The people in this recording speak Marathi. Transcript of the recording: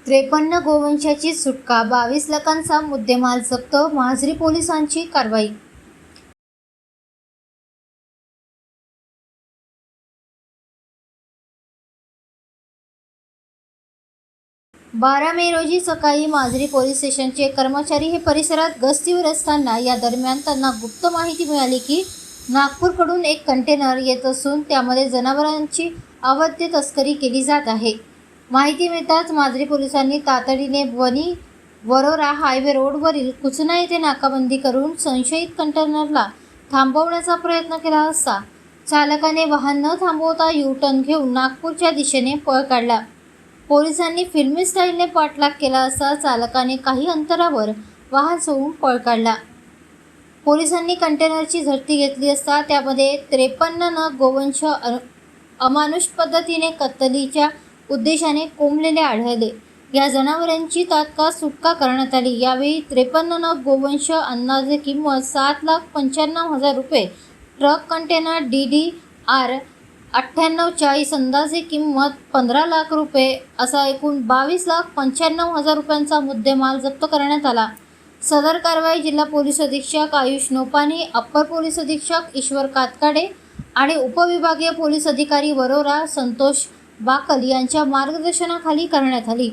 53 गोवंशाची सुटका, 22 लाखांचा मुद्देमाल जप्त, माजरी पोलिसांची कारवाई। 12 मे रोजी सकाळी माजरी पोलीस स्टेशनचे कर्मचारी हे परिसरात गस्तीवर असताना या दरम्यान त्यांना गुप्त माहिती मिळाली की नागपूरकडून एक कंटेनर येत असून त्यामध्ये जनावरांची अवैध तस्करी केली जात आहे। माहिती मिळताच माजरी पोलिसांनी तातडीने वणी वरोरा हायवे रोडवरील कुचना येथे नाकाबंदी करून संशयित कंटेनरला थांबवण्याचा प्रयत्न केला असता चालकाने वाहन न थांबवता यू-टर्न घेऊन नागपूरच्या दिशेने पळ काढला। पोलिसांनी फिल्मी स्टाईलने पाठलाग केला असता चालकाने काही अंतरावर वाहन सोडून पळ काढला। पोलिसांनी कंटेनरची झडती घेतली असता त्यामध्ये 53 नग गोवंश अमानुष पद्धतीने कत्तलीच्या उद्देशाने कोंबलेले आढळले। या जनावरांची तात्काळ सुटका करण्यात आली। यावेळी 53 नग गोवंश अंदाजे किंमत 7,95,000 रुपये, ट्रक कंटेनर DDR 9840 अंदाजे किंमत 15 लाख रुपये असा एकूण 22,95,000 रुपयांचा मुद्देमाल जप्त करण्यात आला। सदर कारवाई जिल्हा पोलीस अधीक्षक आयुष नोपानी, अप्पर पोलीस अधीक्षक ईश्वर कातकाडे आणि उपविभागीय पोलीस अधिकारी वरोरा संतोष बाकल यांच्या मार्गदर्शनाखाली करण्यात आली।